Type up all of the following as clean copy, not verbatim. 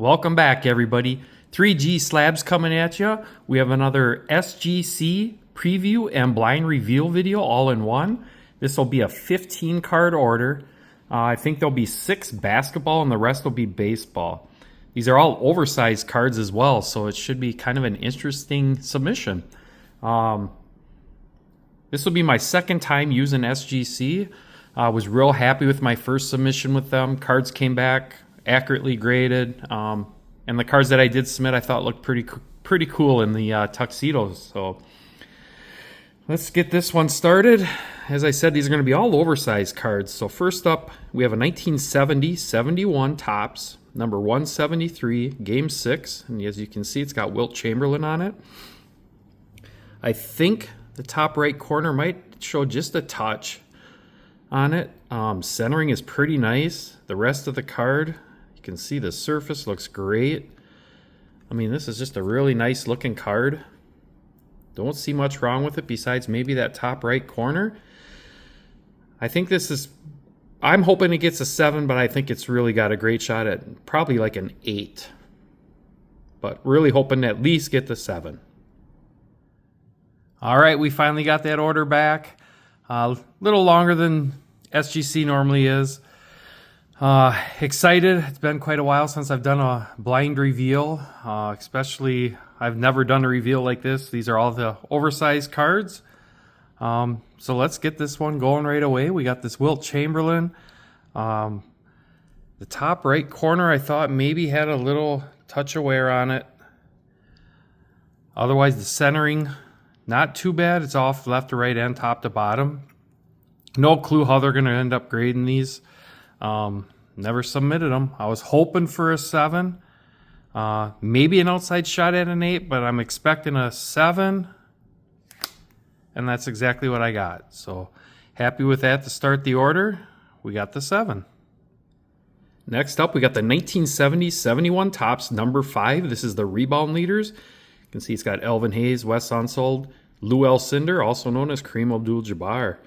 Welcome back, everybody. 3G Slabs coming at you. We have another SGC preview and blind reveal video all in one. This will be a 15 card order. I think there'll be 6 basketball and the rest will be baseball. These are all oversized cards as well, so it should be kind of an interesting submission. This will be my second time using SGC. I was real happy with my first submission with them. Cards came back accurately graded, and the cards that I did submit I thought looked pretty cool in the tuxedos. So let's get this one started. As I said, these are going to be all oversized cards. So first up, we have a 1970-71 Topps, number 173, Game 6. And as you can see, it's got Wilt Chamberlain on it. I think the top right corner might show just a touch on it. Centering is pretty nice. The rest of the card, you can see the surface looks great. I mean, this is just a really nice looking card. Don't see much wrong with it besides maybe that top right corner. I think this is, I'm hoping it gets a 7, but I think it's really got a great shot at probably like an 8. But really hoping to at least get the 7. All right, we finally got that order back. A little longer than SGC normally is. Excited. It's been quite a while since I've done a blind reveal. Especially, I've never done a reveal like this. These are all the oversized cards. So let's get this one going right away. We got this Wilt Chamberlain. The top right corner I thought maybe had a little touch of wear on it. Otherwise, the centering, not too bad. It's off left to right and top to bottom. No clue how they're going to end up grading these. Never submitted them. I was hoping for a 7. Maybe an outside shot at an 8, but I'm expecting a 7. And that's exactly what I got. So happy with that to start the order. We got the 7. Next up, we got the 1970-71 Topps number 5. This is the rebound leaders. You can see it's got Elvin Hayes, Wes Unseld, Lou Alcindor, also known as Kareem Abdul-Jabbar.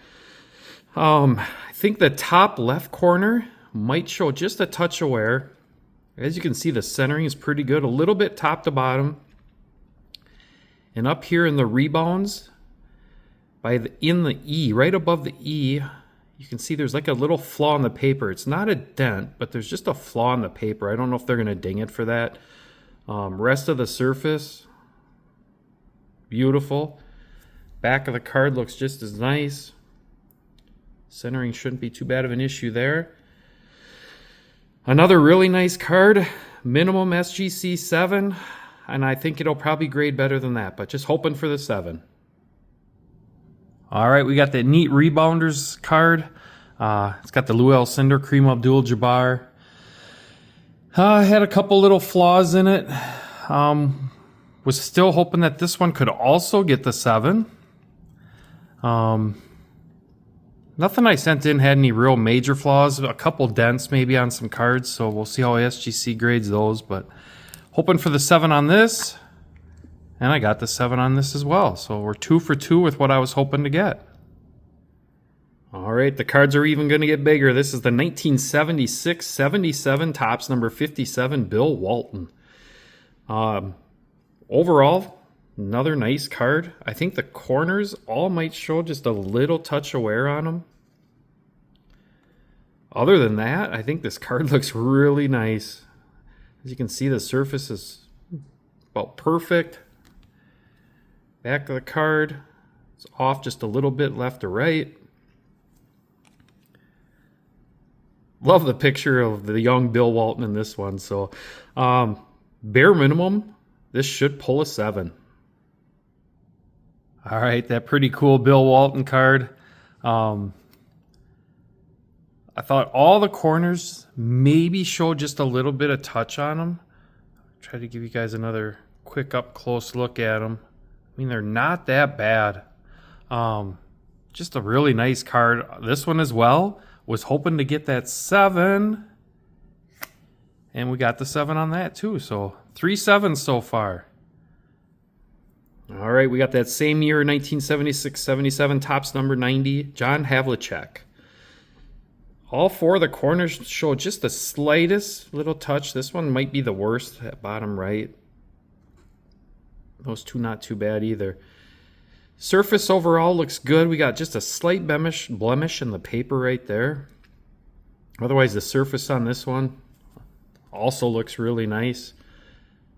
I think the top left corner might show just a touch of wear. As you can see, the centering is pretty good, a little bit top to bottom. And up here in the rebounds, in the E, right above the E, you can see there's like a little flaw in the paper. It's not a dent, but there's just a flaw in the paper. I don't know if they're going to ding it for that. Rest of the surface, beautiful. Back of the card looks just as nice. Centering shouldn't be too bad of an issue there. Another really nice card, minimum SGC 7, and I think it'll probably grade better than that, but just hoping for the 7. All right, we got the neat rebounders card. It's got the Lou Alcindor, Kareem Abdul-Jabbar. Had a couple little flaws in it. Was still hoping that this one could also get the 7. Nothing I sent in had any real major flaws. A couple dents maybe on some cards, so we'll see how SGC grades those. But hoping for the 7 on this, and I got the 7 on this as well. So we're 2 for 2 with what I was hoping to get. All right, the cards are even going to get bigger. This is the 1976-77 Topps number 57, Bill Walton. Overall, another nice card. I think the corners all might show just a little touch of wear on them. Other than that, I think this card looks really nice. As you can see, the surface is about perfect. Back of the card, it's off just a little bit left to right. Love the picture of the young Bill Walton in this one. So, bare minimum, this should pull a 7. All right, that pretty cool Bill Walton card. I thought all the corners maybe showed just a little bit of touch on them. Try to give you guys another quick up close look at them. I mean, they're not that bad. Just a really nice card. This one as well. Was hoping to get that 7. And we got the 7 on that too. So 3 7s so far. All right, we got that same year, 1976-77, Topps number 90, John Havlicek. All four of the corners show just the slightest little touch. This one might be the worst at bottom right. Those two not too bad either. Surface overall looks good. We got just a slight blemish in the paper right there. Otherwise, the surface on this one also looks really nice.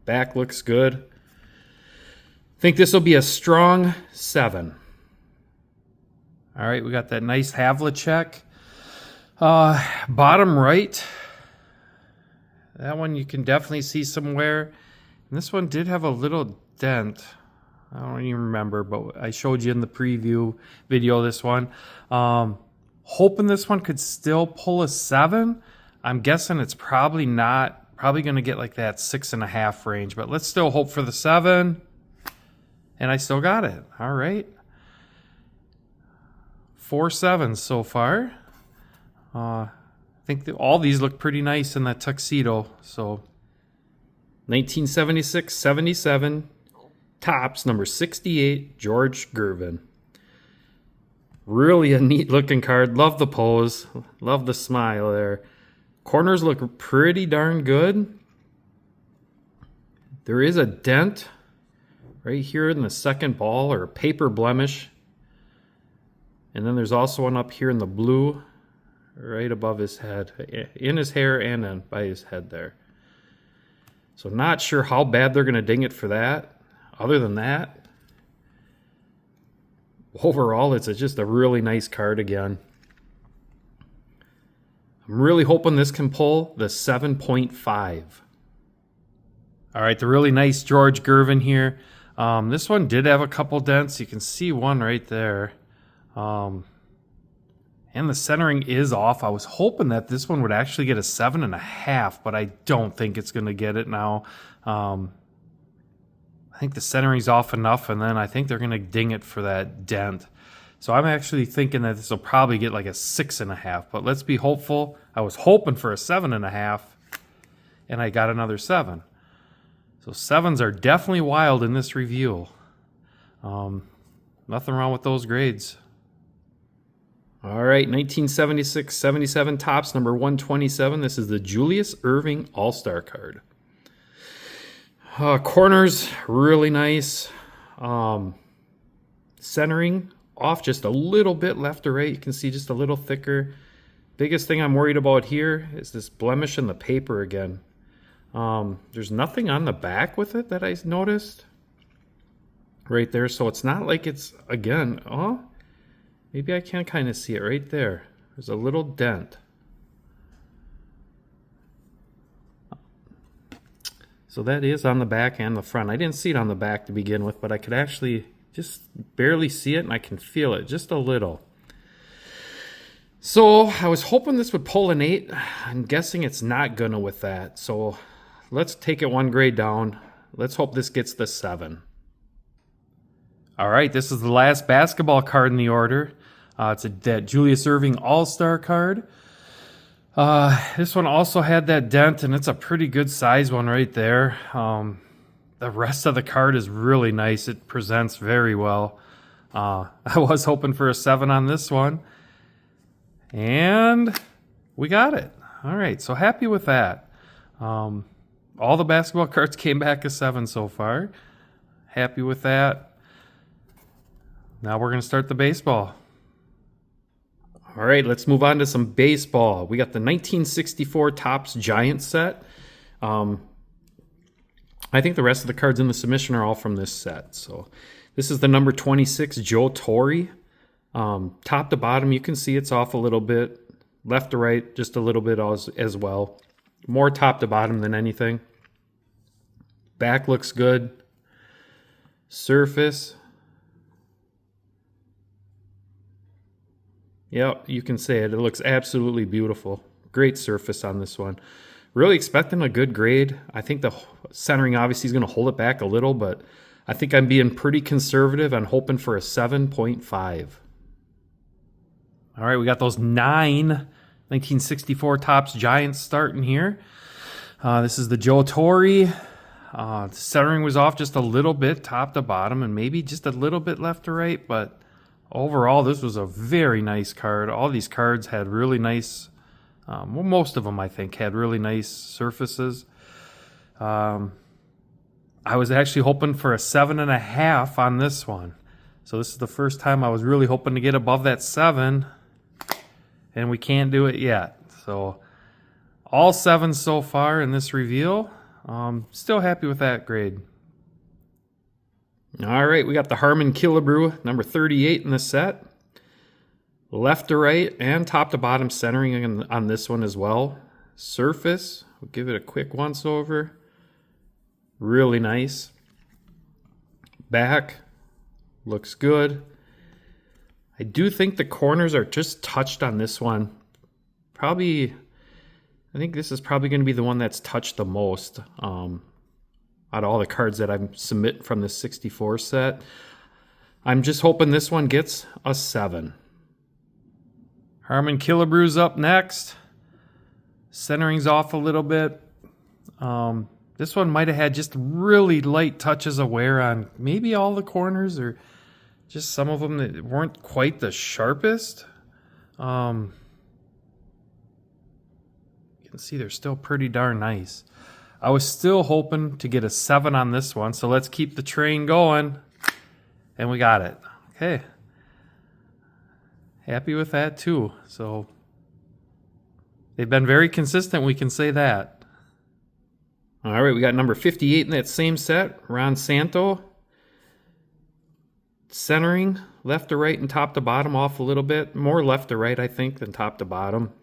Back looks good. I think this will be a strong 7. All right, we got that nice Havlicek. Bottom right, that one you can definitely see some wear. And this one did have a little dent. I don't even remember, but I showed you in the preview video this one. Hoping this one could still pull a 7. I'm guessing it's probably not. Probably going to get like that 6.5 range, but let's still hope for the 7. And I still got it. All right. 4 7s so far. I think all these look pretty nice in that tuxedo. So 1976-77 Topps number 68 George Gervin. Really a neat looking card. Love the pose. Love the smile there. Corners look pretty darn good. There is a dent right here in the second ball, or paper blemish. And then there's also one up here in the blue, right above his head, in his hair and then by his head there. So not sure how bad they're going to ding it for that. Other than that, overall, it's just a really nice card again. I'm really hoping this can pull the 7.5. All right, the really nice George Gervin here. This one did have a couple dents. You can see one right there. And the centering is off. I was hoping that this one would actually get a 7.5, but I don't think it's going to get it now. I think the centering's off enough, and then I think they're going to ding it for that dent. So I'm actually thinking that this will probably get like a 6.5, but let's be hopeful. I was hoping for a 7.5, and I got another 7. So 7s are definitely wild in this review. Nothing wrong with those grades. All right, 1976-77 Topps number 127. This is the Julius Erving All-Star card. Corners, really nice. Centering off just a little bit left to right. You can see just a little thicker. Biggest thing I'm worried about here is this blemish in the paper again. There's nothing on the back with it that I noticed right there. So it's not like it's, again, maybe I can kind of see it right there. There's a little dent. So that is on the back and the front. I didn't see it on the back to begin with, but I could actually just barely see it, and I can feel it just a little. So I was hoping this would pull an 8. I'm guessing it's not gonna with that. So let's take it one grade down. Let's hope this gets the 7. All right, this is the last basketball card in the order. It's that Julius Erving All-Star card. This one also had that dent, and it's a pretty good size one right there. The rest of the card is really nice. It presents very well. I was hoping for a 7 on this one, and we got it. All right, so happy with that. All the basketball cards came back a 7 so far. Happy with that. Now we're going to start the baseball. All right, let's move on to some baseball. We got the 1964 Topps Giants set. I think the rest of the cards in the submission are all from this set. So this is the number 26 Joe Torre. Top to bottom, you can see it's off a little bit. Left to right, just a little bit as well. More top to bottom than anything. Back looks good. Surface. Yep, you can say it. It looks absolutely beautiful. Great surface on this one. Really expecting a good grade. I think the centering obviously is going to hold it back a little, but I think I'm being pretty conservative. I'm hoping for a 7.5. All right, we got those 9 1964 Topps Giants starting here. This is the Joe Torre. The centering was off just a little bit, top to bottom, and maybe just a little bit left to right, but overall, this was a very nice card. All these cards had really nice Well, most of them, I think, had really nice surfaces. I was actually hoping for a 7.5 on this one. So this is the first time I was really hoping to get above that 7, and we can't do it yet. So all 7s so far in this reveal. Still happy with that grade. All right, we got the Harman Killebrew, number 38 in the set. Left to right and top to bottom centering on this one as well. Surface, we'll give it a quick once over. Really nice. Back, looks good. I do think the corners are just touched on this one. I think this is probably going to be the one that's touched the most out of all the cards that I'm submitting from the 64 set. I'm just hoping this one gets a 7. Harman Killebrew's up next. Centering's off a little bit. This one might have had just really light touches of wear on maybe all the corners, or just some of them that weren't quite the sharpest. You can see they're still pretty darn nice. I was still hoping to get a 7 on this one, so let's keep the train going. And we got it. Okay. Happy with that too. So they've been very consistent, we can say that. All right, we got number 58 in that same set, Ron Santo. Centering, left to right and top to bottom off a little bit. More left to right, I think, than top to bottom.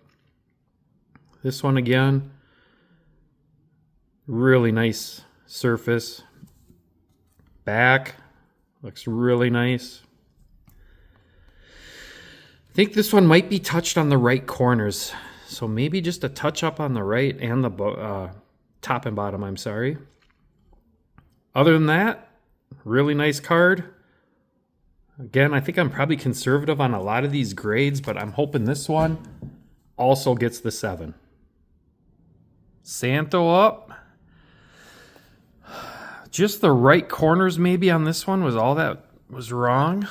This one again, really nice surface. Back, looks really nice. I think this one might be touched on the right corners. So maybe just a touch up on the right and the top and bottom, I'm sorry. Other than that, really nice card. Again, I think I'm probably conservative on a lot of these grades, but I'm hoping this one also gets the 7. Santo up. Just the right corners maybe on this one was all that was wrong.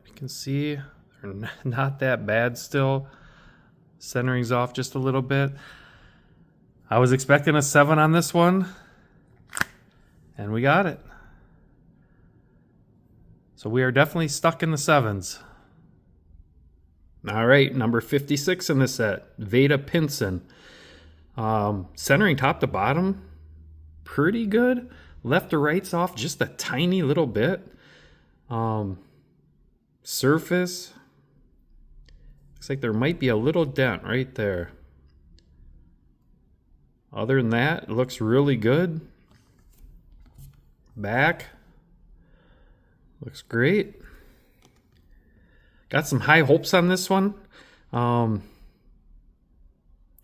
You can see they're not that bad still. Centering's off just a little bit. I was expecting a 7 on this one, and we got it. So we are definitely stuck in the 7s. All right, number 56 in the set, Veda Pinson. Centering top to bottom, pretty good. Left to right's off just a tiny little bit. Surface, looks like there might be a little dent right there. Other than that, it looks really good. Back, looks great. Got some high hopes on this one.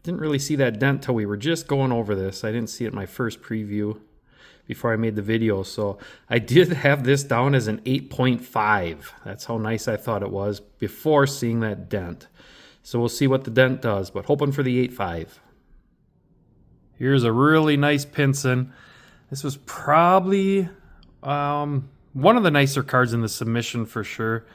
Didn't really see that dent till we were just going over this. I didn't see it in my first preview before I made the video. So I did have this down as an 8.5. That's how nice I thought it was before seeing that dent. So we'll see what the dent does, but hoping for the 8.5. Here's a really nice Pinson. This was probably one of the nicer cards in the submission for sure.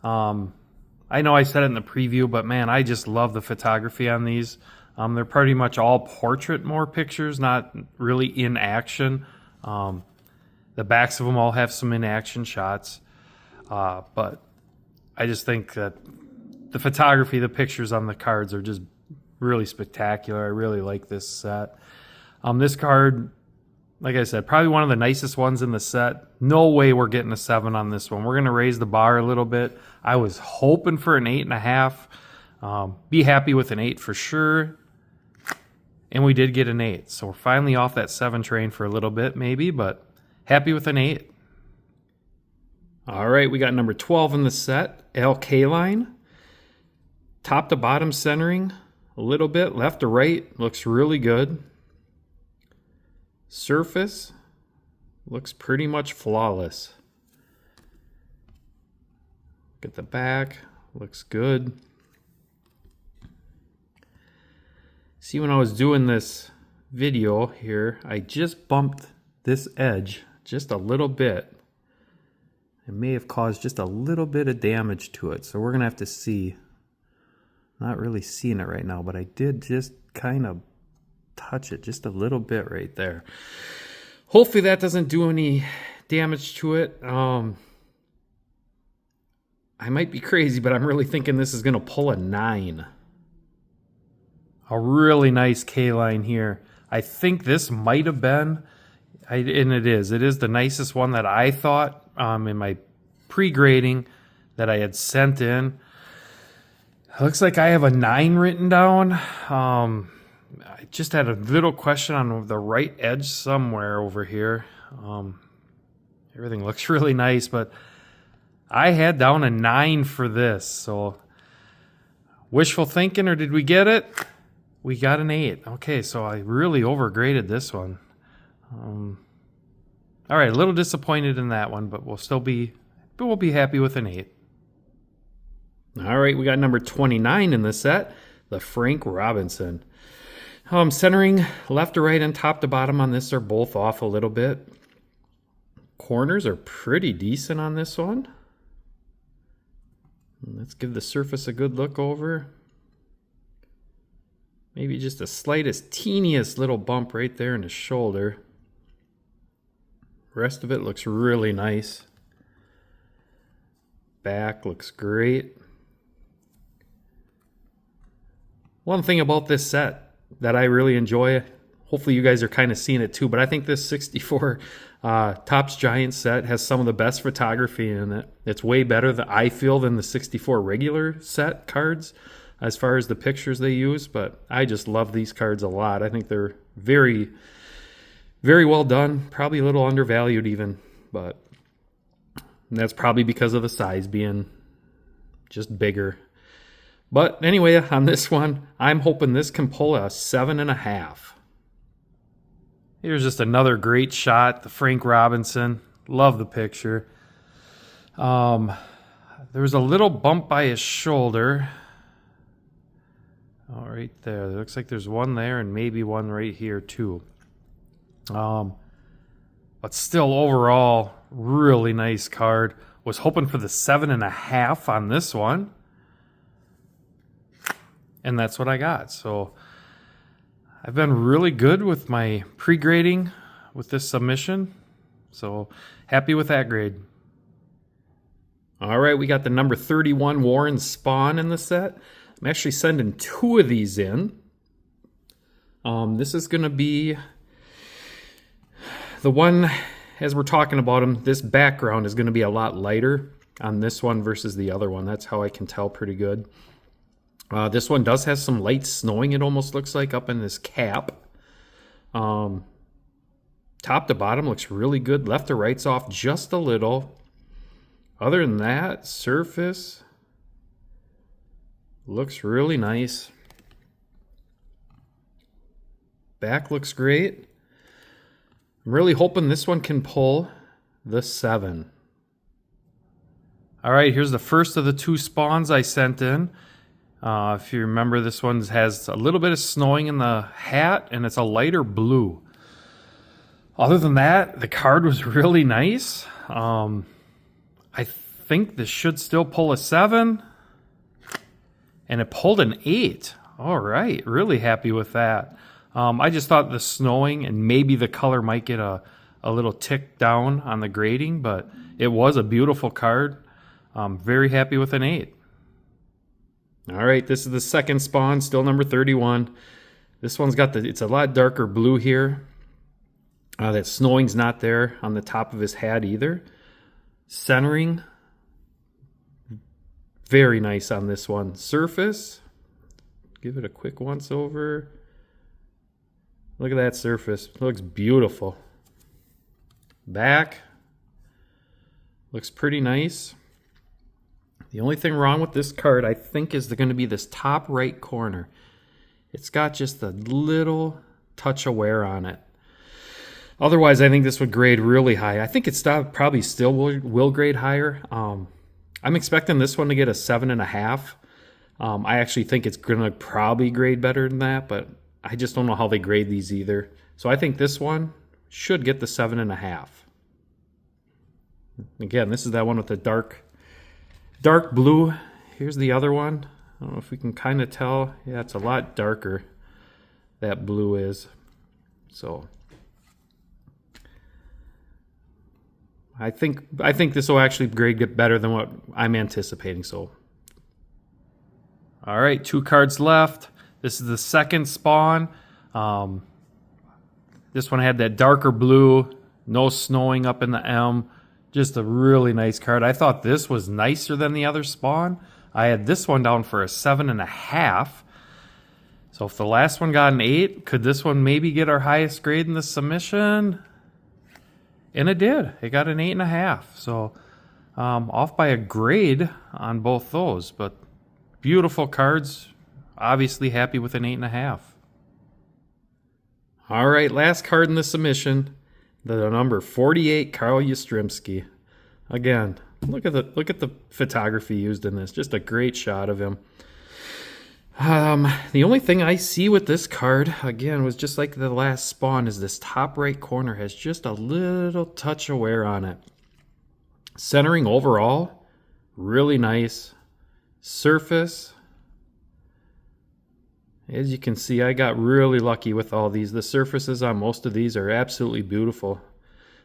I know I said it in the preview, but man, I just love the photography on these. They're pretty much all portrait more pictures, not really in action. The backs of them all have some in action shots. But I just think that the photography, the pictures on the cards are just really spectacular. I really like this set. This card, like I said, probably one of the nicest ones in the set. No way we're getting a 7 on this one. We're going to raise the bar a little bit. I was hoping for an 8.5. Be happy with an 8 for sure. And we did get an 8. So we're finally off that 7 train for a little bit maybe, but happy with an 8. All right, we got number 12 in the set, LK line. Top to bottom centering a little bit, left to right, looks really good. Surface looks pretty much flawless. Look at the back, looks good. See, when I was doing this video here, I just bumped this edge just a little bit. It may have caused just a little bit of damage to it, so we're gonna have to see Not really seeing it right now, but I did just kind of touch it just a little bit right there. Hopefully that doesn't do any damage to it. I might be crazy, but I'm really thinking this is going to pull a 9. A really nice K-line here. I think this might have been, and it is the nicest one that I thought in my pre-grading that I had sent in. It looks like I have a 9 written down. I just had a little question on the right edge somewhere over here. Everything looks really nice, but I had down a 9 for this. So wishful thinking, or did we get it? We got an 8. Okay, so I really overgraded this one. All right, a little disappointed in that one, but we'll be happy with an 8. All right, we got number 29 in the set, the Frank Robinson. Centering left to right and top to bottom on this are both off a little bit. Corners are pretty decent on this one. Let's give the surface a good look over. Maybe just the slightest, teeniest little bump right there in the shoulder. Rest of it looks really nice. Back looks great. One thing about this set that I really enjoy, hopefully you guys are kind of seeing it too, but I think this 64 Topps Giants set has some of the best photography in it. It's way better, I feel, than the 64 regular set cards as far as the pictures they use, but I just love these cards a lot. I think they're very, very well done, probably a little undervalued even, but that's probably because of the size being just bigger. But anyway, on this one, I'm hoping this can pull a 7.5. Here's just another great shot, the Frank Robinson. Love the picture. There was a little bump by his shoulder. Oh, right there. It looks like there's one there and maybe one right here too. But still, overall, really nice card. Was hoping for the 7.5 on this one. And that's what I got. So I've been really good with my pre-grading with this submission. So happy with that grade. All right, we got the number 31 Warren Spawn in the set. I'm actually sending 2 of these in. This is going to be the one, as we're talking about them, this background is going to be a lot lighter on this one versus the other one. That's how I can tell pretty good. This one does have some light snowing, it almost looks like, up in this cap. Top to bottom looks really good. Left to right's off just a little. Other than that, surface looks really nice. Back looks great. I'm really hoping this one can pull the 7. All right, here's the first of the 2 spawns I sent in. If you remember, this one has a little bit of snowing in the hat, and it's a lighter blue. Other than that, the card was really nice. I think this should still pull a 7, and it pulled an 8. All right, really happy with that. I just thought the snowing and maybe the color might get a little tick down on the grading, but it was a beautiful card. Very happy with an 8. All right, this is the second spawn, still number 31. This one's got it's a lot darker blue here. That snowing's not there on the top of his hat either. Centering, very nice on this one. Surface, give it a quick once over. Look at that surface, it looks beautiful. Back, looks pretty nice. The only thing wrong with this card, I think, is going to be this top right corner. It's got just a little touch of wear on it. Otherwise, I think this would grade really high. I think it's probably still will grade higher. I'm expecting this one to get a 7.5. I actually think it's going to probably grade better than that, but I just don't know how they grade these either. So I think this one should get the 7.5. Again, this is that one with the dark blue. Here's the other one. I don't know if we can kind of tell. Yeah, it's a lot darker, that blue is. So I think this will actually grade get better than what I'm anticipating. So all right, 2 cards left. This is the second spawn. This one had that darker blue, no snowing up in the M. Just a really nice card. I thought this was nicer than the other spawn. I had this one down for a 7.5. So if the last one got an 8, could this one maybe get our highest grade in the submission? And it did. It got an 8.5. So off by a grade on both those. But beautiful cards. Obviously happy with an 8.5. All right, last card in the submission. The number 48, Carl Yastrzemski. Again, look at the photography used in this. Just a great shot of him. The only thing I see with this card, again, was just like the last spawn, is this top right corner has just a little touch of wear on it. Centering overall, really nice. Surface, as you can see, I got really lucky with all these. The surfaces on most of these are absolutely beautiful.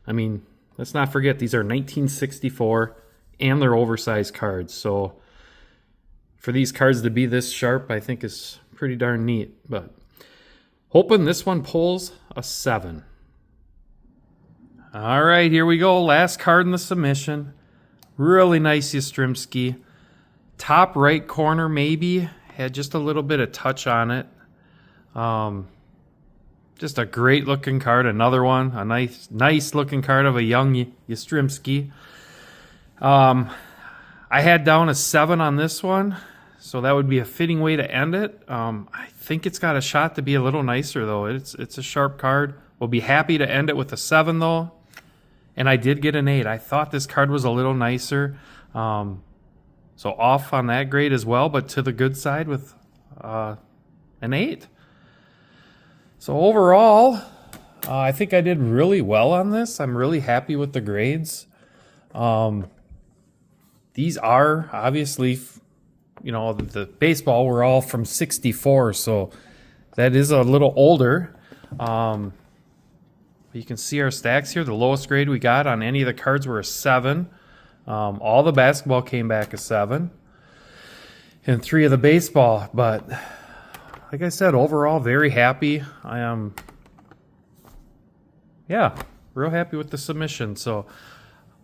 I mean, let's not forget these are 1964 and they're oversized cards. So for these cards to be this sharp, I think is pretty darn neat. But hoping this one pulls a 7. All right, here we go. Last card in the submission. Really nice Yastrzemski. Top right corner maybe. Had just a little bit of touch on it. Just a great looking card. Another one. A nice looking card of a young Yastrzemski. I had down a 7 on this one. So that would be a fitting way to end it. I think it's got a shot to be a little nicer though. It's a sharp card. We'll be happy to end it with a 7 though. And I did get an 8. I thought this card was a little nicer. So off on that grade as well, but to the good side with an 8. So overall, I think I did really well on this. I'm really happy with the grades. These are obviously, you know, the baseball were all from 64, so that is a little older. You can see our stacks here. The lowest grade we got on any of the cards were a 7. All the basketball came back a 7. And 3 of the baseball. But like I said, overall, very happy. I am, real happy with the submission. So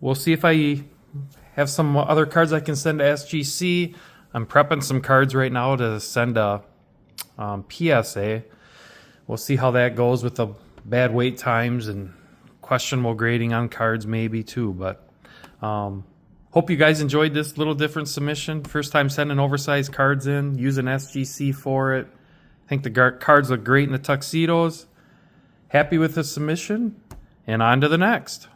we'll see if I have some other cards I can send to SGC. I'm prepping some cards right now to send a PSA. We'll see how that goes with the bad wait times and questionable grading on cards maybe too. But hope you guys enjoyed this little different submission. First time sending oversized cards in, using SGC for it. I think the cards look great in the tuxedos. Happy with the submission, and on to the next.